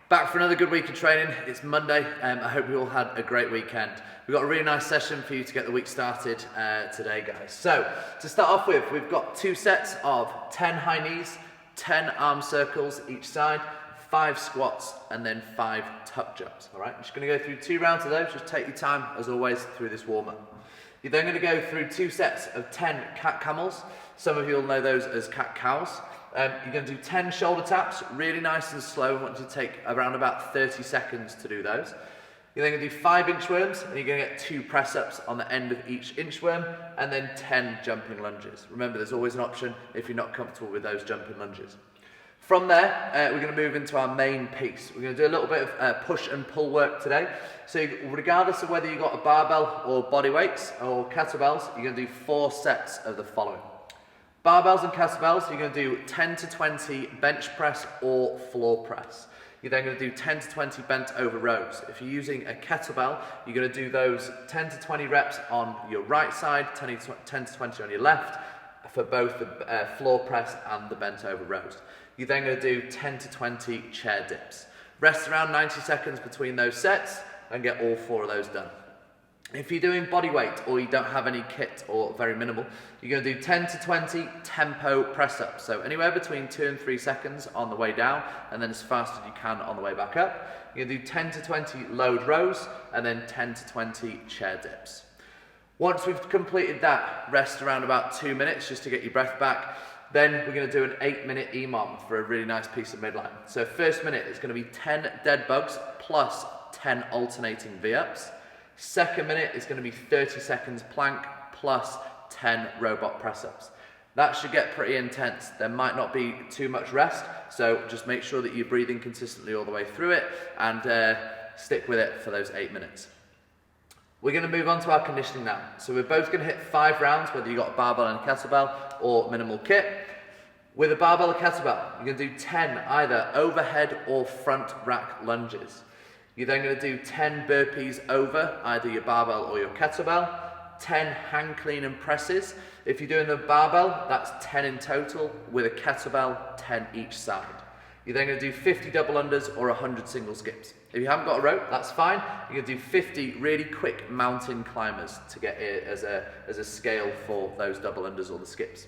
Back for another good week of training. It's Monday. I hope you all had a great weekend. We've got a really nice session for you to get the week started today, guys. So, to start off with, we've got 2 sets of 10 high knees, 10 arm circles each side, 5 squats, and then 5 tuck jumps. All right, I'm just going to go through 2 rounds of those. Just take your time, as always, through this warm-up. You're then going to go through 2 sets of 10 cat camels. Some of you will know those as cat cows. You're going to do 10 shoulder taps, really nice and slow. I want you to take around about 30 seconds to do those. You're then going to do 5 inchworms, and you're going to get 2 press-ups on the end of each inchworm, and then 10 jumping lunges. Remember, there's always an option if you're not comfortable with those jumping lunges. From there, we're going to move into our main piece. We're going to do a little bit of push and pull work today. So regardless of whether you've got a barbell or body weights or kettlebells, you're going to do 4 sets of the following. Barbells and kettlebells, you're going to do 10 to 20 bench press or floor press. You're then going to do 10 to 20 bent over rows. If you're using a kettlebell, you're going to do those 10 to 20 reps on your right side, 10 to 20 on your left, for both the floor press and the bent over rows. You're then going to do 10 to 20 chair dips. Rest around 90 seconds between those sets and get all 4 of those done. If you're doing body weight or you don't have any kit or very minimal, you're going to do 10 to 20 tempo press-ups. So anywhere between 2 and 3 seconds on the way down, and then as fast as you can on the way back up. You're going to do 10 to 20 load rows, and then 10 to 20 chair dips. Once we've completed that, rest around about 2 minutes just to get your breath back. Then we're going to do an 8-minute EMOM for a really nice piece of midline. So first minute is going to be 10 dead bugs plus 10 alternating V-ups. Second minute is going to be 30 seconds plank plus 10 robot press-ups. That should get pretty intense. There might not be too much rest, so just make sure that you're breathing consistently all the way through it and stick with it for those 8 minutes. We're going to move on to our conditioning now. So we're both going to hit 5 rounds, whether you've got a barbell and a kettlebell or minimal kit. With a barbell or kettlebell, you're going to do 10 either overhead or front rack lunges. You're then going to do 10 burpees over either your barbell or your kettlebell, 10 hang clean and presses. If you're doing the barbell, that's 10 in total. With a kettlebell, 10 each side. You're then going to do 50 double unders or 100 single skips. If you haven't got a rope, that's fine. You're going to do 50 really quick mountain climbers to get it as a scale for those double unders or the skips.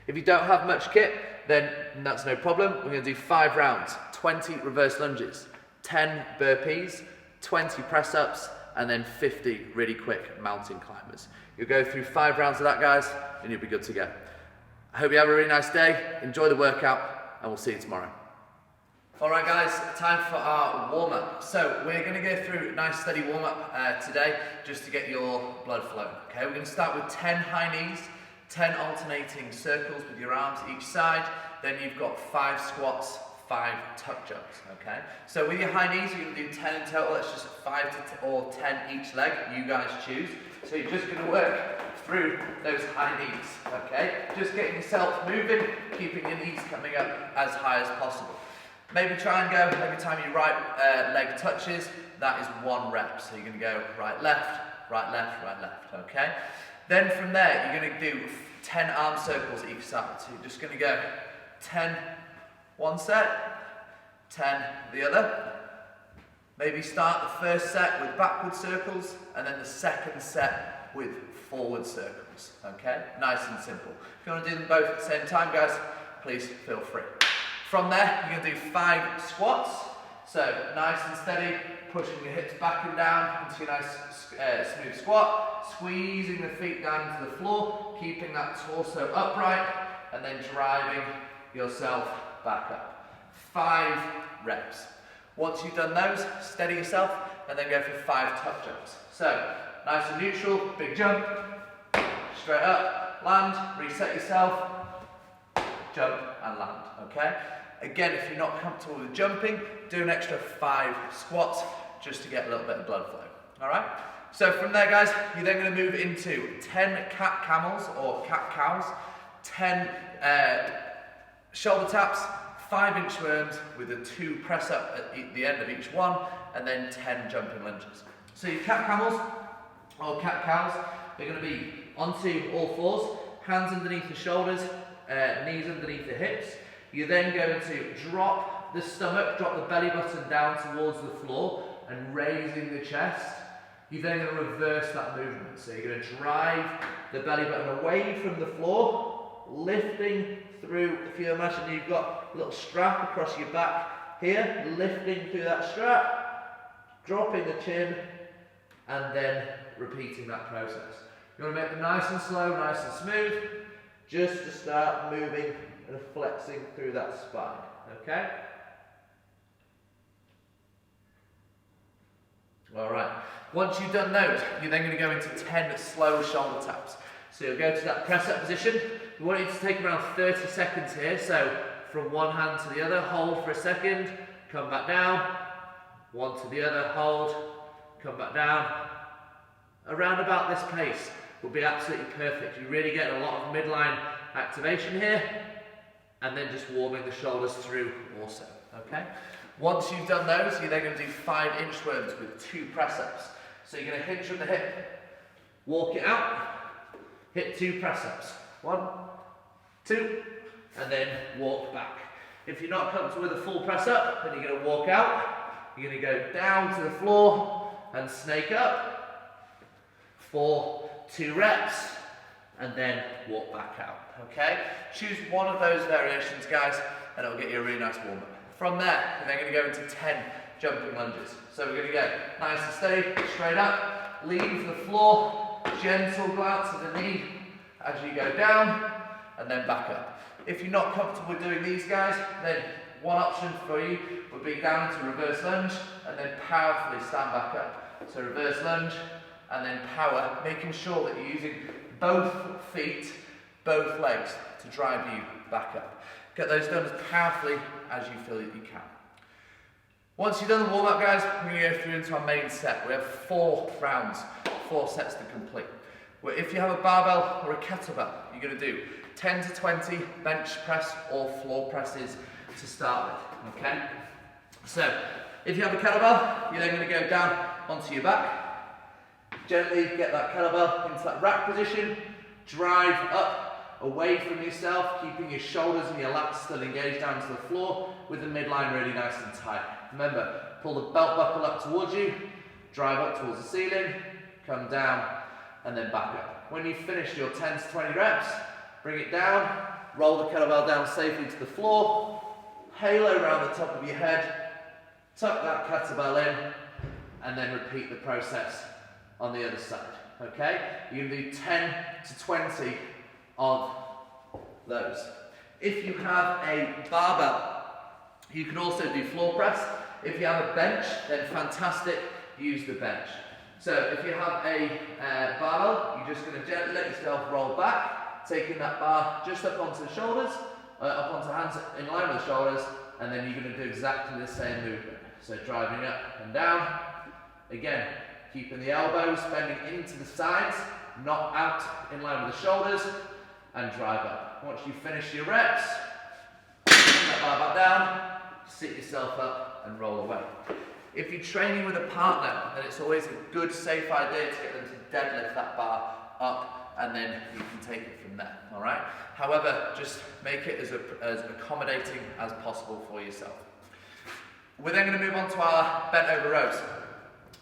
If you don't have much kit, then that's no problem. We're going to do 5 rounds, 20 reverse lunges, 10 burpees, 20 press-ups, and then 50 really quick mountain climbers. You'll go through 5 rounds of that, guys, and you'll be good to go. I hope you have a really nice day. Enjoy the workout, and we'll see you tomorrow. Alright guys, time for our warm-up. So we're going to go through a nice steady warm-up today just to get your blood flowing. Okay, we're going to start with 10 high knees, 10 alternating circles with your arms each side, then you've got 5 squats, 5 tuck jumps, okay? So with your high knees, you're going to do 10 in total. That's just 5 or 10 each leg, you guys choose. So you're just going to work through those high knees, okay? Just getting yourself moving, keeping your knees coming up as high as possible. Maybe try and go every time your right leg touches, that is 1 rep. So you're going to go right, left, right, left, right, left, okay? Then from there, you're going to do 10 arm circles each side. So you're just going to go 10 one set, 10 the other. Maybe start the first set with backward circles, and then the second set with forward circles, okay? Nice and simple. If you want to do them both at the same time, guys, please feel free. From there, you're going to do 5 squats. So nice and steady, pushing your hips back and down into a nice smooth squat, squeezing the feet down into the floor, keeping that torso upright, and then driving yourself back up. 5 reps. Once you've done those, steady yourself, and then go for 5 tuck jumps. So nice and neutral, big jump, straight up, land, reset yourself, jump and land, okay? Again, if you're not comfortable with jumping, do an extra 5 squats just to get a little bit of blood flow, all right? So from there, guys, you're then going to move into 10 cat camels or cat cows, 10 shoulder taps, 5 inchworms with a 2 press up at the end of each one, and then 10 jumping lunges. So your cat camels or cat cows, they're going to be onto all fours, hands underneath the shoulders, knees underneath the hips. You're then going to drop the stomach, drop the belly button down towards the floor and raising the chest. You're then going to reverse that movement. So you're going to drive the belly button away from the floor, lifting through. If you imagine you've got a little strap across your back here, lifting through that strap, dropping the chin, and then repeating that process. You want to make them nice and slow, nice and smooth, just to start moving and flexing through that spine, okay? All right, once you've done those, you're then going to go into 10 slow shoulder taps. So you'll go to that press up position. We want you to take around 30 seconds here. So from one hand to the other, hold for a second, come back down, one to the other, hold, come back down. Around about this pace will be absolutely perfect. You really get a lot of midline activation here, and then just warming the shoulders through also, okay? Once you've done those, you're then going to do 5 inchworms with 2 press-ups. So you're going to hinge from the hip, walk it out, hit 2 press-ups. 1, 2, and then walk back. If you're not comfortable with a full press-up, then you're going to walk out, you're going to go down to the floor and snake up for 2 reps, and then walk back out, okay? Choose one of those variations, guys, and it'll get you a really nice warm-up. From there, we're then going to go into 10 jumping lunges. So we're going to go nice and steady, straight up, leave the floor, gentle glance to the knee as you go down, and then back up. If you're not comfortable with doing these, guys, then one option for you would be down into reverse lunge, and then powerfully stand back up. So reverse lunge, and then power, making sure that you're using both feet, both legs to drive you back up. Get those done as powerfully as you feel that you can. Once you've done the warm-up, guys, we're going to go through into our main set. We have 4 rounds, 4 sets to complete. Where if you have a barbell or a kettlebell, you're going to do 10 to 20 bench press or floor presses to start with, okay? So, if you have a kettlebell, you're then going to go down onto your back. Gently get that kettlebell into that rack position, drive up away from yourself, keeping your shoulders and your lats still engaged down to the floor with the midline really nice and tight. Remember, pull the belt buckle up towards you, drive up towards the ceiling, come down, and then back up. When you've finished your 10 to 20 reps, bring it down, roll the kettlebell down safely to the floor, halo around the top of your head, tuck that kettlebell in, and then repeat the process on the other side, okay? You're going to do 10 to 20 of those. If you have a barbell, you can also do floor press. If you have a bench, then fantastic, use the bench. So if you have a barbell, you're just going to gently let yourself roll back, taking that bar just up onto the shoulders, up onto the hands in line with the shoulders, and then you're going to do exactly the same movement. So driving up and down, again, keeping the elbows bending into the sides, not out in line with the shoulders, and drive up. Once you finish your reps, bring that bar back down, sit yourself up and roll away. If you're training with a partner, then it's always a good, safe idea to get them to deadlift that bar up, and then you can take it from there, all right? However, just make it as accommodating as possible for yourself. We're then going to move on to our bent over rows.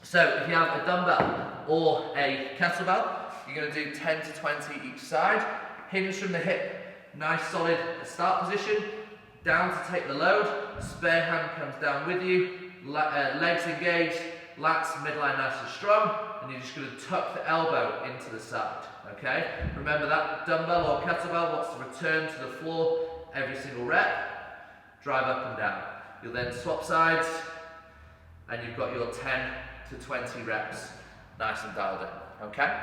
So if you have a dumbbell or a kettlebell, you're going to do 10 to 20 each side. Hinge from the hip, nice solid start position, down to take the load, spare hand comes down with you, legs engaged, lats midline nice and strong, and you're just going to tuck the elbow into the side, okay? Remember that dumbbell or kettlebell wants to return to the floor every single rep, drive up and down. You'll then swap sides, and you've got your 10 to 20 reps nice and dialed in, okay?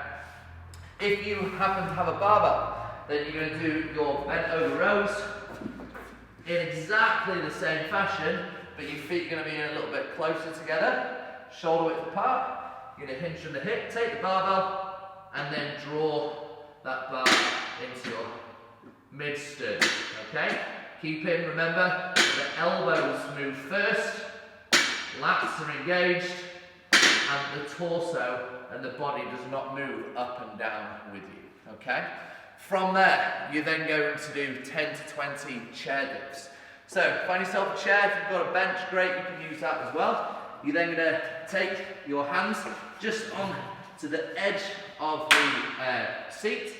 If you happen to have a barbell, then you're going to do your bent over rows in exactly the same fashion, but your feet are going to be a little bit closer together, shoulder width apart. You're going to hinge from the hip, take the barbell, and then draw that bar into your mid-sternum, okay? Keep in, remember, the elbows move first, lats are engaged, and the torso and the body does not move up and down with you, okay? From there, you're then going to do 10 to 20 chair dips. So find yourself a chair. If you've got a bench, great, you can use that as well. You're then going to take your hands just on to the edge of the seat.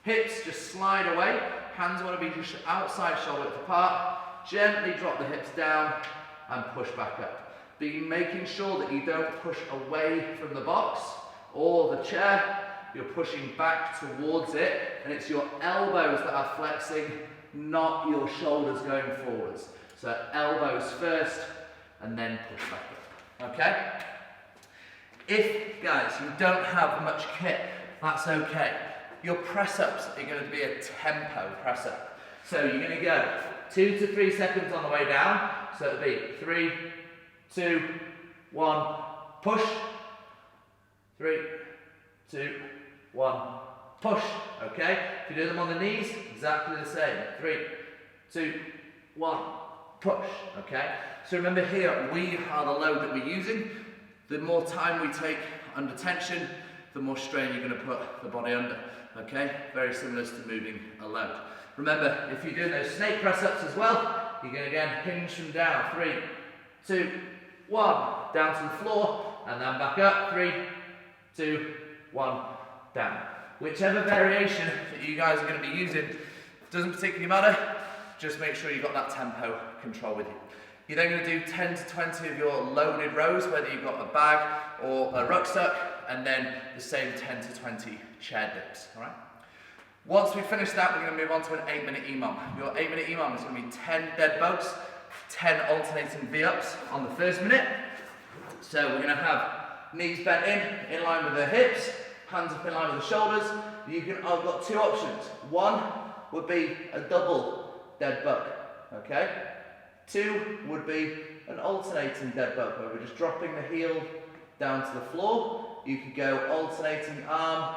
Hips just slide away. Hands want to be just outside shoulder width apart. Gently drop the hips down and push back up. Be making sure that you don't push away from the box or the chair. You're pushing back towards it, and it's your elbows that are flexing, not your shoulders going forwards. So elbows first and then push back up. Okay? If, guys, you don't have much kit, that's okay. Your press-ups are going to be a tempo press-up. So you're going to go 2 to 3 seconds on the way down. So it'll be 3, 2, 1, push. 3, 2, 1, push. Okay? If you do them on the knees, exactly the same. 3, 2, 1, push. Okay? So remember here, we are the load that we're using. The more time we take under tension, the more strain you're going to put the body under. Okay? Very similar to moving a load. Remember, if you're doing those snake press-ups as well, you're going to again hinge from down. 3, 2, 1, down to the floor, and then back up. 3, 2, 1, down. Whichever variation that you guys are going to be using, doesn't particularly matter. Just make sure you've got that tempo control with you. You're then going to do 10 to 20 of your loaded rows, whether you've got a bag or a rucksack, and then the same 10 to 20 chair dips. All right? Once we finish that, we're going to move on to an 8-minute EMOM. Your 8-minute EMOM is going to be 10 dead bugs, 10 alternating V-ups on the first minute. So we're going to have knees bent in line with the hips, hands up in line with the shoulders. I've got 2 options. One would be a double dead bug, okay? 2 would be an alternating dead bug, where we're just dropping the heel down to the floor. You could go alternating arm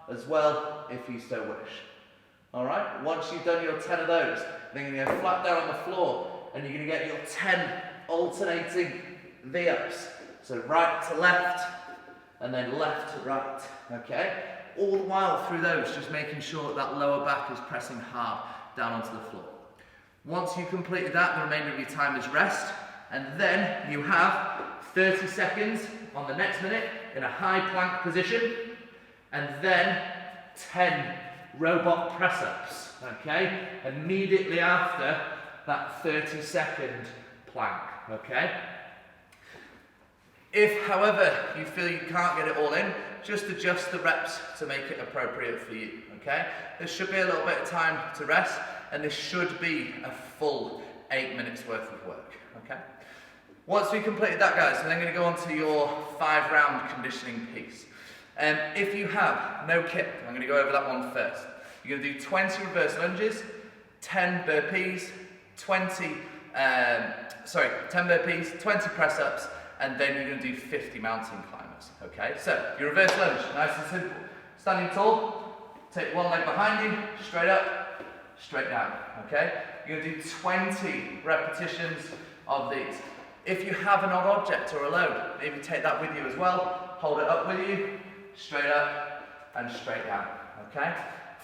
as well, if you so wish. All right, once you've done your 10 of those, then you're going to go flat down on the floor, and you're going to get your 10 alternating V-ups. So right to left, and then left to right, okay? All the while through those, just making sure that that lower back is pressing hard down onto the floor. Once you've completed that, the remainder of your time is rest, and then you have 30 seconds on the next minute in a high plank position, and then 10 robot press-ups, okay? Immediately after that 30-second plank, okay? If, however, you feel you can't get it all in, just adjust the reps to make it appropriate for you, okay? There should be a little bit of time to rest, and this should be a full 8 minutes worth of work, okay? Once we completed that, guys, we're then going to go on to your 5-round conditioning piece. If you have no kit, I'm going to go over that one first. You're going to do 20 reverse lunges, 10 burpees, 10 burpees, 20 press-ups, and then you're going to do 50 mountain climbers, okay? So, your reverse lunge, nice and simple. Standing tall, take one leg behind you, straight up, straight down, okay? You're going to do 20 repetitions of these. If you have an odd object or a load, maybe take that with you as well, hold it up with you, straight up and straight down, okay?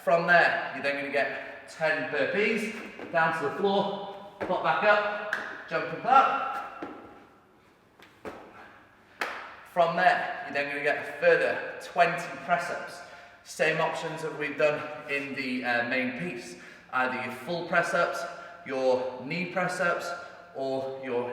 From there, you're then going to get 10 burpees, down to the floor, pop back up, jump and clap. From there, you're then going to get a further 20 press-ups. Same options that we've done in the main piece. Either your full press-ups, your knee press-ups, or your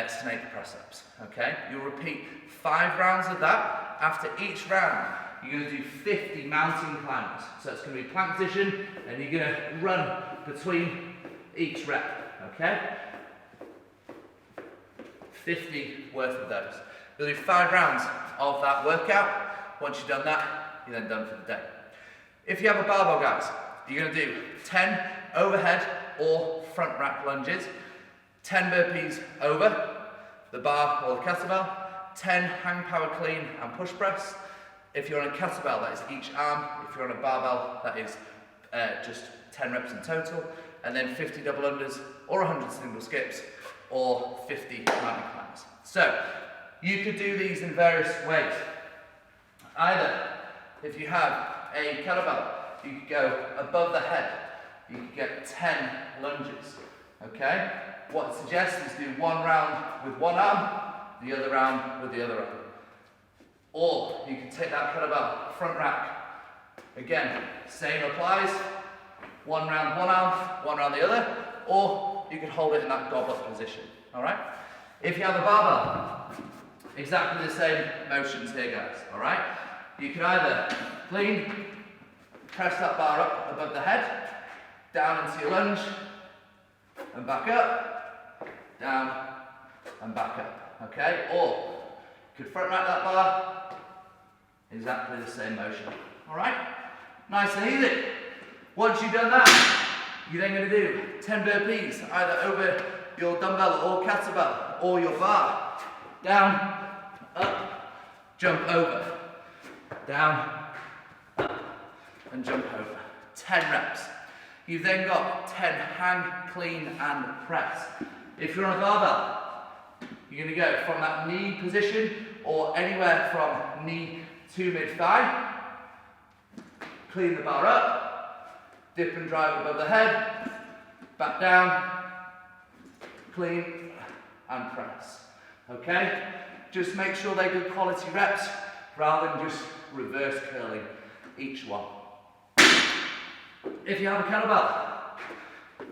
snake press-ups, okay? You'll repeat 5 rounds of that. After each round, you're going to do 50 mountain climbers. So it's going to be plank position, and you're going to run between each rep, okay? 50 worth of those. You'll do 5 rounds of that workout. Once you've done that, you're then done for the day. If you have a barbell, guys, you're going to do 10 overhead or front rack lunges, 10 burpees over the bar or the kettlebell, 10 hang power clean and push press. If you're on a kettlebell, that is each arm. If you're on a barbell, that is just 10 reps in total, and then 50 double unders or 100 single skips or 50 mountain climbs. So you could do these in various ways. Either if you have a kettlebell, you could go above the head. You could get 10 lunges. Okay? What I suggest is do one round with one arm, the other round with the other arm. Or you can take that kettlebell front rack. Again, same applies. One round one arm, one round the other, or you can hold it in that goblet position. All right? If you have a barbell, exactly the same motions here, guys. All right? You can either clean, press that bar up above the head, down into your lunge, and back up, down, and back up. Okay? Or you could front rack that bar, exactly the same motion. All right? Nice and easy. Once you've done that, you're then going to do 10 burpees, either over your dumbbell or kettlebell or your bar. Down, up, jump over. Down, up, and jump over. 10 reps. You've then got 10 hang, clean, and press. If you're on a barbell, you're going to go from that knee position or anywhere from knee to mid-thigh. Clean the bar up, dip and drive above the head, back down, clean, and press. Okay? Just make sure they're good quality reps rather than just reverse curling each one. If you have a kettlebell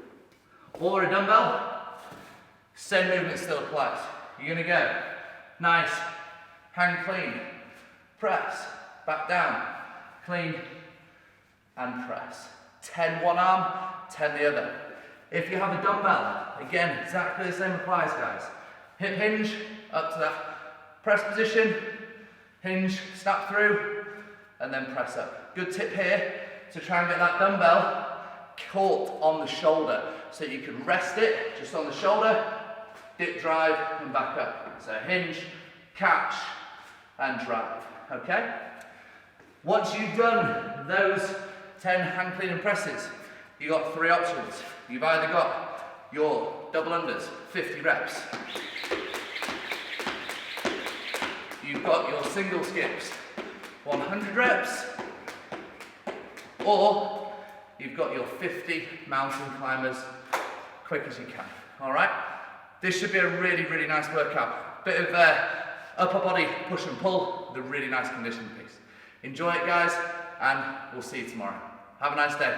or a dumbbell, same movement still applies. You're going to go nice, hang clean, press, back down, clean, and press. 10 one arm, 10 the other. If you have a dumbbell, again, exactly the same applies, guys. Hip hinge, up to that press position, hinge, snap through, and then press up. Good tip here, to try and get that dumbbell caught on the shoulder, so you can rest it just on the shoulder, dip, drive, and back up. So hinge, catch, and drive, okay? Once you've done those 10 hang clean and presses, you've got 3 options. You've either got your double unders, 50 reps. You've got your single skips, 100 reps. Or you've got your 50 mountain climbers, quick as you can. All right? This should be a really, really nice workout. Bit of upper body push and pull with a really nice conditioning piece. Enjoy it, guys, and we'll see you tomorrow. Have a nice day.